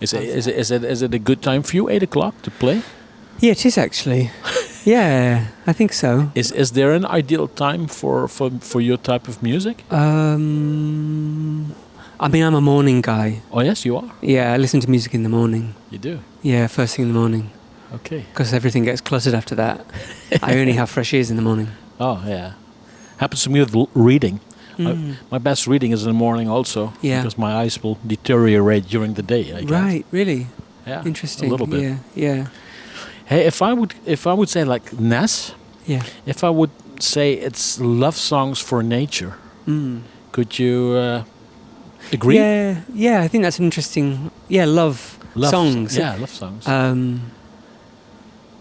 Is it a good time for you, 8 o'clock, to play? Yeah, it is actually. Yeah, I think so. Is there an ideal time for your type of music? I mean, I'm a morning guy. Oh yes, you are. Yeah, I listen to music in the morning. You do. Yeah, first thing in the morning. Okay. Because everything gets cluttered after that. I only have fresh ears in the morning. Oh yeah. Happens to me with reading. My best reading is in the morning also. Yeah. Because my eyes will deteriorate during the day. I guess. Right. Really. Yeah. Interesting. A little bit. Yeah. Yeah. Hey, if I would say like Ness. Yeah. If I would say it's love songs for nature, could you agree? Yeah. Yeah. I think that's an interesting. Yeah, love songs. Yeah, love songs.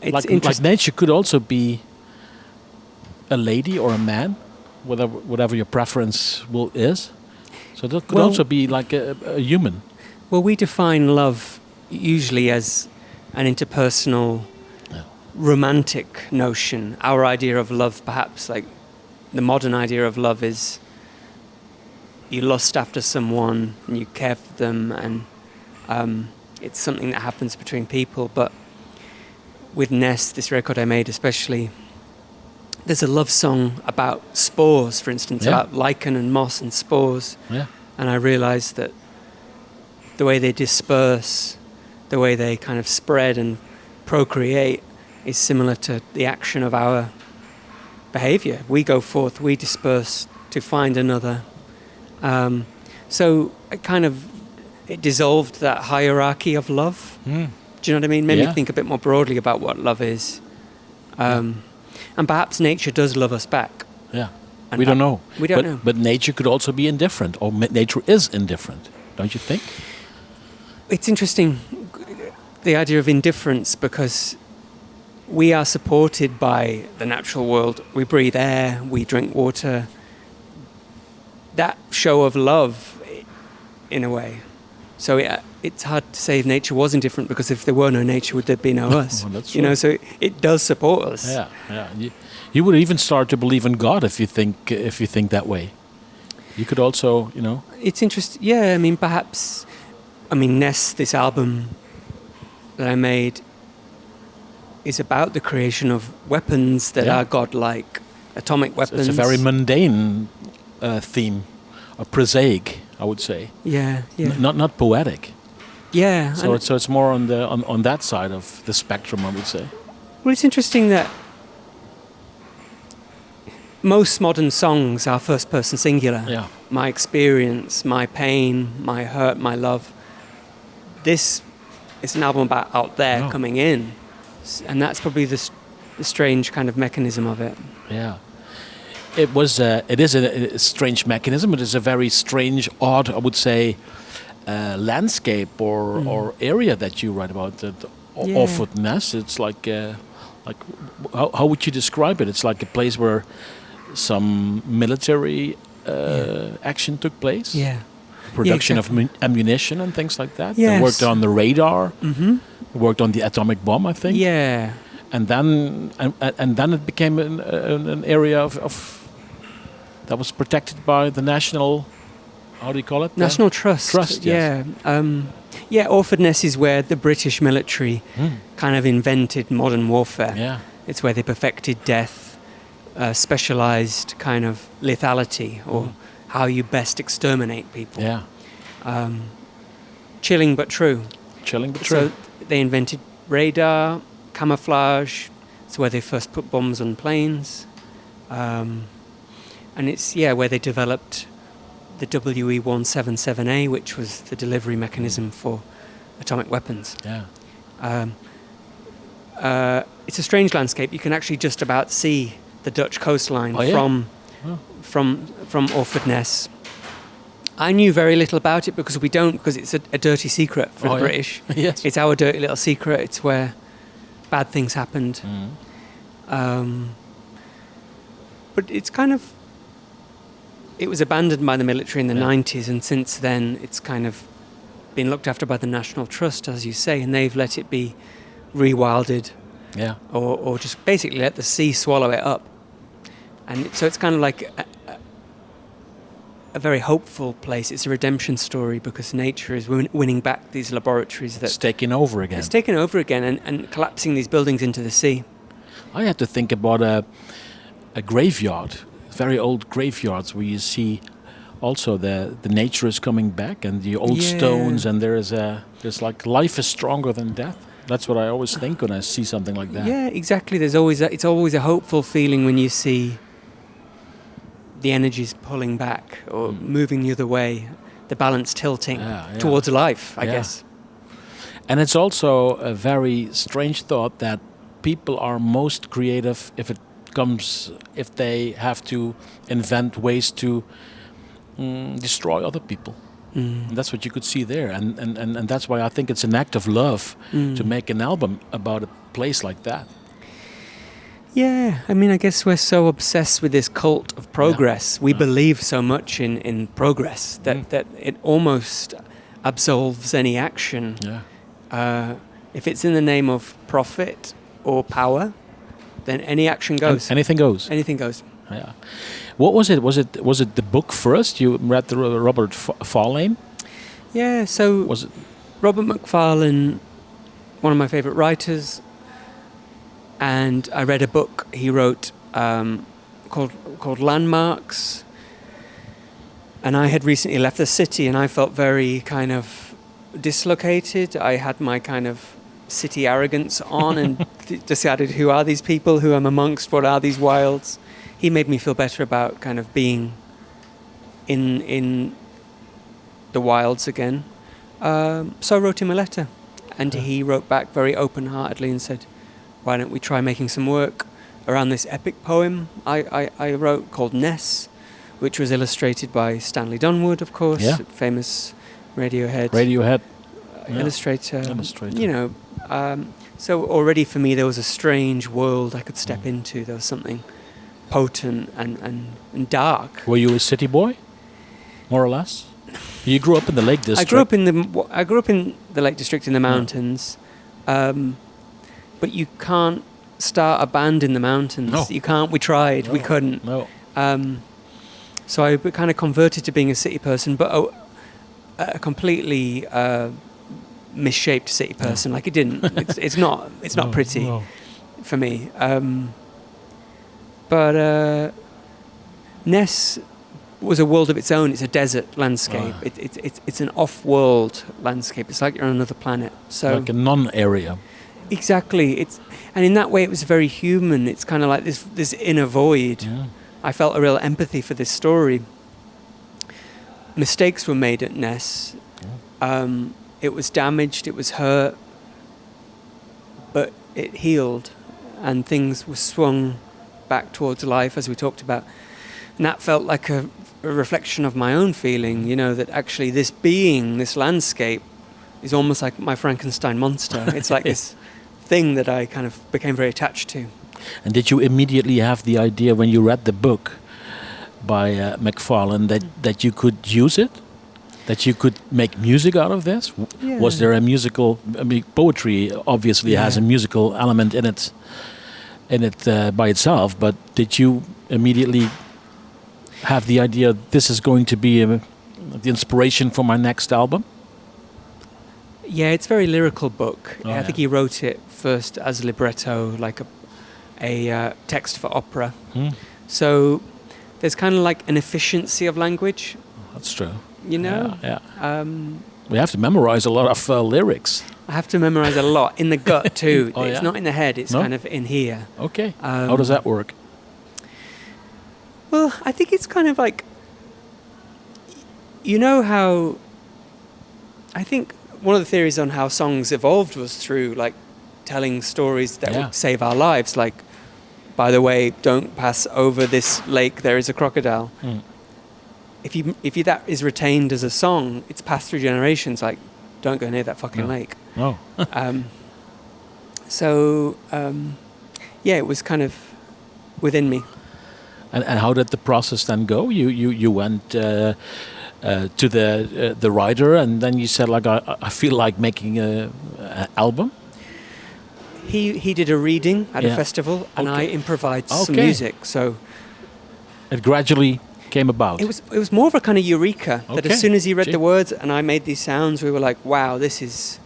It's like interesting. nature could also be a lady or a man, whatever your preference is. So that could also be like a human. Well, we define love usually as an interpersonal, romantic notion. Our idea of love, perhaps, like the modern idea of love, is you lust after someone and you care for them, and it's something that happens between people. But with Ness, this record I made especially, there's a love song about spores, for instance, about lichen and moss and spores. Yeah. And I realized that the way they disperse, the way they kind of spread and procreate is similar to the action of our behavior. We go forth, we disperse to find another. So it dissolved that hierarchy of love. Do you know what I mean? Made me think a bit more broadly about what love is. And perhaps nature does love us back. Yeah. We don't know. We don't know. But nature could also be indifferent, or nature is indifferent, don't you think? It's interesting, the idea of indifference, because we are supported by the natural world. We breathe air, we drink water. That show of love, in a way. So it's hard to say if nature was indifferent, because if there were no nature, would there be no us? Well, that's you know, so it does support us. Yeah, yeah. You would even start to believe in God if you think that way. You could also, It's interesting. Yeah, I mean, perhaps. I mean, Ness, this album that I made, is about the creation of weapons that are godlike, atomic weapons. It's a very mundane theme, a prosaic, I would say. Yeah, yeah. Not poetic. Yeah. So it's more on that side of the spectrum, I would say. Well, it's interesting that most modern songs are first-person singular. Yeah. My experience, my pain, my hurt, my love. This is an album about out there coming in, and that's probably the strange kind of mechanism of it. Yeah. It is a strange mechanism. It is a very strange, odd, I would say, landscape or area that you write about. Orford Ness. It's like how would you describe it? It's like a place where some military action took place. Yeah. Production of ammunition and things like that. Yes. They worked on the radar. Mm-hmm. Worked on the atomic bomb, I think. Yeah. And then it became an area of that was protected by the national. How do you call it? National Trust. Trust. Yes. Yeah. Orford Ness is where the British military kind of invented modern warfare. Yeah. It's where they perfected death, specialized kind of lethality, or how you best exterminate people. Yeah. Chilling but true. Chilling but true. So they invented radar, camouflage. It's where they first put bombs on planes. And it's, where they developed the WE-177A, which was the delivery mechanism for atomic weapons. Yeah. It's a strange landscape. You can actually just about see the Dutch coastline from Orford Ness. I knew very little about it because it's a dirty secret for the British. Yes. It's our dirty little secret. It's where bad things happened. But it's kind of... It was abandoned by the military in the 90s, and since then it's kind of been looked after by the National Trust, as you say, and they've let it be rewilded. Yeah. Or just basically let the sea swallow it up. And so it's kind of like a very hopeful place. It's a redemption story because nature is winning back these laboratories that It's taking over again. it's taken over again and collapsing these buildings into the sea. I had to think about a graveyard, very old graveyards where you see also the nature is coming back and the old stones, and there's like life is stronger than death. That's what I always think when I see something like that. Yeah, exactly. It's always a hopeful feeling when you see the energies pulling back or moving the other way, the balance tilting towards life, I guess. And it's also a very strange thought that people are most creative if they have to invent ways to destroy other people. And that's what you could see there, and that's why I think it's an act of love to make an album about a place like that. Yeah, I mean, I guess we're so obsessed with this cult of progress. We believe so much in progress that it almost absolves any action. Yeah. If it's in the name of profit or power, then any action goes. Anything goes. Anything goes. Yeah. What was it? Was it the book first? You read the Robert Farlane? Yeah. So Was it? Robert Macfarlane, one of my favorite writers, and I read a book he wrote called Landmarks. And I had recently left the city, and I felt very kind of dislocated. I had my kind of city arrogance on, and decided, who are these people? Who I'm amongst? What are these wilds? He made me feel better about kind of being in the wilds again. So I wrote him a letter, and he wrote back very open-heartedly and said, why don't we try making some work around this epic poem I wrote called Ness, which was illustrated by Stanley Dunwood, of course, famous Radiohead illustrator. You know, so already for me there was a strange world I could step into. There was something potent and dark. Were you a city boy, more or less? You grew up in the Lake District. I grew up in the Lake District in the mountains, but you can't start a band in the mountains. No. You can't. We tried. No. We couldn't. No. So I kind of converted to being a city person, but a completely misshaped city person. Like it didn't. It's not pretty for me. But Ness was a world of its own. It's a desert landscape. It's an off-world landscape. It's like you're on another planet. So like a non-area. Exactly. And in that way, it was very human. It's kind of like this inner void. Yeah. I felt a real empathy for this story. Mistakes were made at Ness. It was damaged. It was hurt. But it healed, and things were swung back towards life, as we talked about. And that felt like a reflection of my own feeling, you know, that actually this being, this landscape, is almost like my Frankenstein monster. It's like this thing that I kind of became very attached to. And did you immediately have the idea when you read the book by Macfarlane that you could use it? That you could make music out of this? Yeah. Was there a musical... I mean, poetry obviously has a musical element in it by itself, but did you immediately have the idea this is going to be the inspiration for my next album? Yeah, it's a very lyrical book. I think he wrote it first as libretto, like a text for opera. So there's kind of like an efficiency of language. That's true. You know? Yeah. We have to memorize a lot of lyrics. I have to memorize a lot in the gut too. Oh, it's not in the head, it's kind of in here. Okay. How does that work? Well, I think it's kind of like, you know how, I think one of the theories on how songs evolved was through like telling stories that would save our lives. Like, by the way, don't pass over this lake, there is a crocodile. If you that is retained as a song, it's passed through generations. Like, don't go near that fucking lake. Oh. Yeah, it was kind of within me. And how did the process then go? You went to the writer, and then you said, like, I feel like making an album. He did a reading at a festival, and I improvised some music. So it gradually came about? It was more of a kind of eureka that Okay. as soon as he read See? the words and I made these sounds, we were like, wow, this is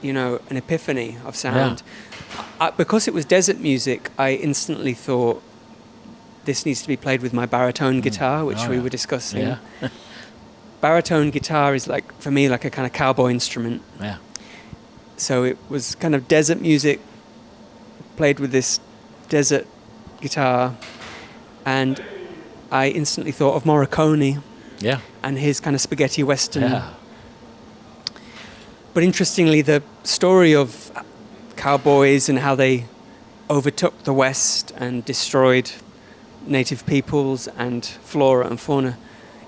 an epiphany of sound. Because it was desert music, I instantly thought this needs to be played with my baritone guitar, which we were discussing. Yeah. Baritone guitar is like, for me, like a kind of cowboy instrument. Yeah. So it was kind of desert music played with this desert guitar, and I instantly thought of Morricone Yeah. and his kind of spaghetti western. Yeah. But interestingly, the story of cowboys and how they overtook the West and destroyed native peoples and flora and fauna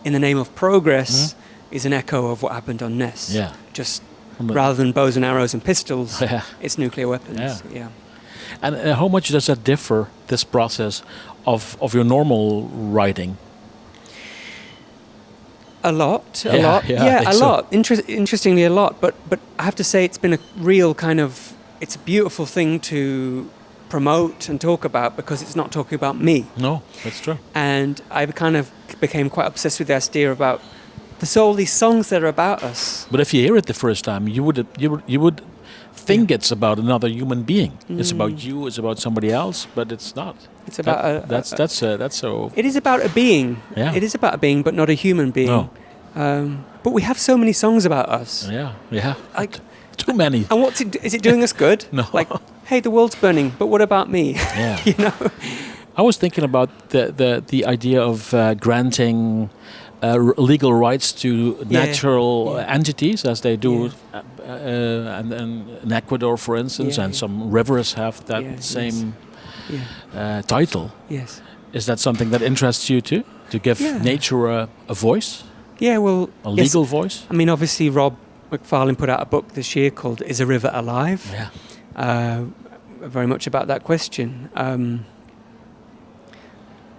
in the name of progress is an echo of what happened on Ness. Yeah. Just rather than bows and arrows and pistols, Yeah. it's nuclear weapons. Yeah. Yeah. And how much does that differ, this process, of your normal writing? A lot. Yeah, I think a so. lot. Interestingly, a lot. But I have to say, it's been a real kind of. It's a beautiful thing to promote and talk about because it's not talking about me. No, that's true. And I kind of became quite obsessed with the idea about there's all these songs that are about us. But if you hear it the first time, you would think it's about another human being. It's about you. It's about somebody else. But it's not. It's about that's so. It is about a being. Yeah. It is about a being, but not a human being. No. But we have so many songs about us. Yeah. Yeah. Like, Too many. and is it doing us good? No. Like, hey, the world's burning, but what about me? Yeah. You know. I was thinking about the idea of granting legal rights to natural entities, as they do, and in Ecuador, for instance, and some rivers have that same title. Yes. Is that something that interests you too? To give nature a voice, Yeah. Well, a legal voice? I mean, obviously, Rob McFarlane put out a book this year called "Is a River Alive?" Yeah. Very much about that question.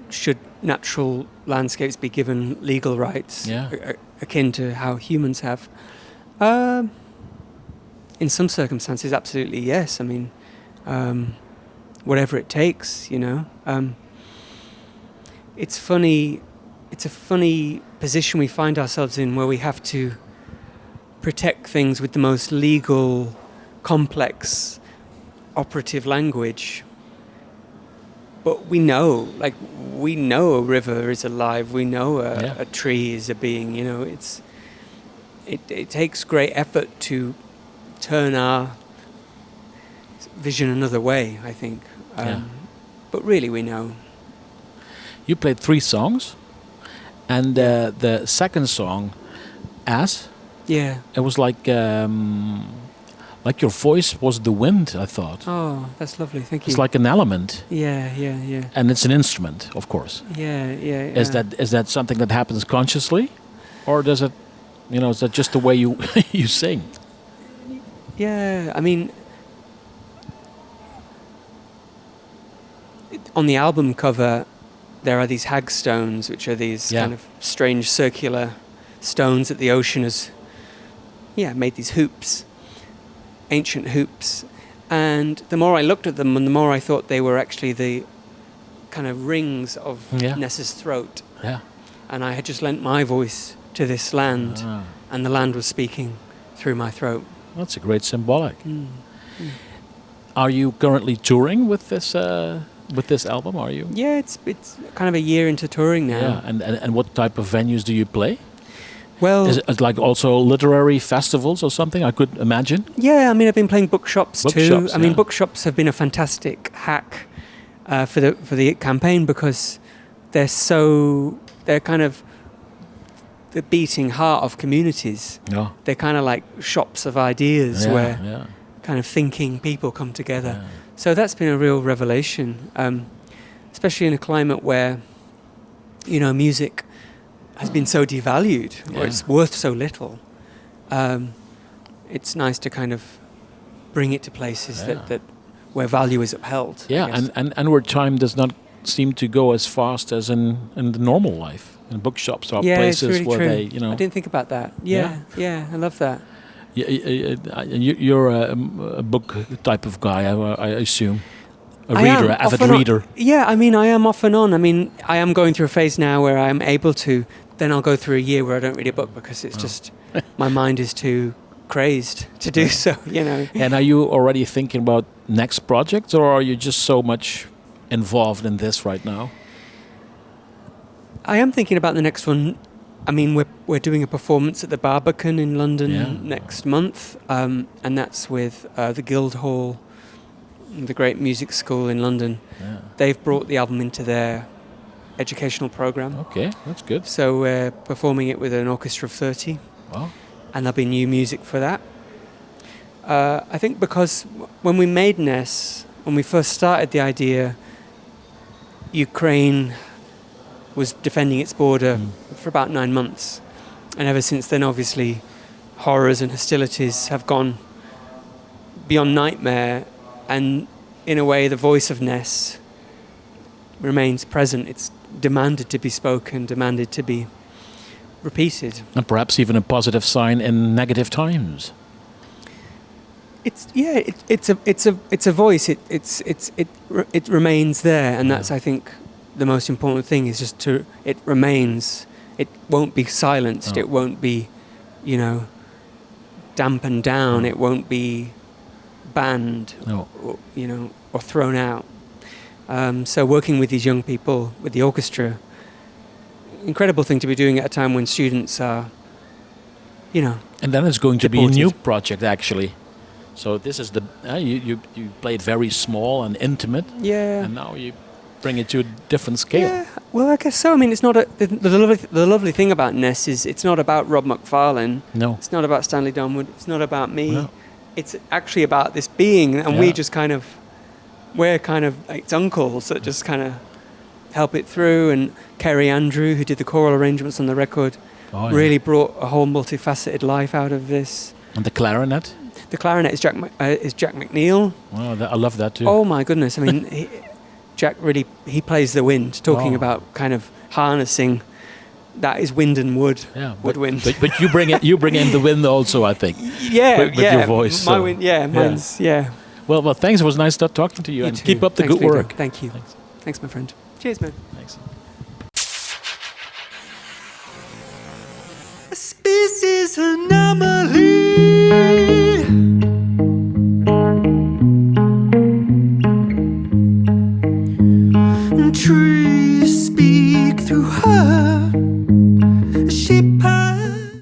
Should natural landscapes be given legal rights akin to how humans have? In some circumstances, absolutely yes. I mean, whatever it takes, you know. It's funny. It's a funny position we find ourselves in, where we have to protect things with the most legal, complex, operative language. But we know a river is alive. We know a tree is a being. You know, it takes great effort to turn our vision another way, I think. But really, we know. You played 3 songs, and the second song, "As," it was like your voice was the wind, I thought. Oh, that's lovely. Thank you. It's like an element. Yeah. And it's an instrument, of course. Yeah. Is that something that happens consciously, or does it, is that just the way you you sing? Yeah, I mean, on the album cover, there are these hagstones, which are these kind of strange circular stones that the ocean has, made these hoops, ancient hoops. And the more I looked at them, and the more I thought they were actually the kind of rings of Ness's throat. Yeah. And I had just lent my voice to this land, and the land was speaking through my throat. That's a great symbolic. Are you currently touring with this album? Are you? Yeah, it's kind of a year into touring now. Yeah, and what type of venues do you play? Well, is it like also literary festivals or something? I could imagine. Yeah, I mean, I've been playing bookshops too. I mean, bookshops have been a fantastic hack for the campaign, because they're kind of the beating heart of communities. Yeah. They're kind of like shops of ideas where kind of thinking people come together. Yeah. So that's been a real revelation, especially in a climate where, music has been so devalued, or it's worth so little. It's nice to kind of bring it to places that where value is upheld. Yeah, and where time does not seem to go as fast as in the normal life. And bookshops are places it's really where true. I didn't think about that. Yeah, I love that. You're a book type of guy, I assume. reader, an avid reader. Yeah, I mean, I am off and on. I mean, I am going through a phase now where I'm able to. Then I'll go through a year where I don't read a book because it's just my mind is too crazed to do so. You know. And are you already thinking about next projects, or are you just so much involved in this right now? I am thinking about the next one. I mean, we're doing a performance at the Barbican in London next month, and that's with the Guildhall, the great music school in London. Yeah. They've brought the album into their educational program. Okay, that's good. So we're performing it with an orchestra of 30. Wow. And there'll be new music for that. I think because when we made Ness, when we first started the idea, Ukraine was defending its border for about 9 months. And ever since then, obviously, horrors and hostilities have gone beyond nightmare. And in a way, the voice of Ness remains present. It's demanded to be spoken, demanded to be repeated. And perhaps even a positive sign in negative times. It's a voice. It remains there, and that's, I think, the most important thing is just it remains. It won't be silenced. It won't be, dampened down. It won't be banned, or thrown out. So working with these young people, with the orchestra, incredible thing to be doing at a time when students are, And then it's going to be a deported. new project, actually. So this is you played very small and intimate. Yeah. And now you bring it to a different scale. Yeah, well, I guess so. I mean, it's not the lovely thing about Ness is it's not about Rob McFarlane. No. It's not about Stanley Donwood. It's not about me. No. It's actually about this being, and we're kind of its uncles that just kind of help it through. And Kerry Andrew, who did the choral arrangements on the record, really brought a whole multifaceted life out of this. And the clarinet? The clarinet is Jack McNeil. Wow, I love that too. Oh my goodness! I mean, Jack really plays the wind, talking about kind of harnessing. That is wind and wood. Yeah, woodwind. But you bring in the wind also, I think. Yeah, with your voice. My wind. Yeah, mine's. Yeah. Well, thanks. It was nice talking to you. You And too. keep up the Thanks, good Peter. work. Thank you. Thanks, my friend. Cheers, man. Thanks. A species anomaly.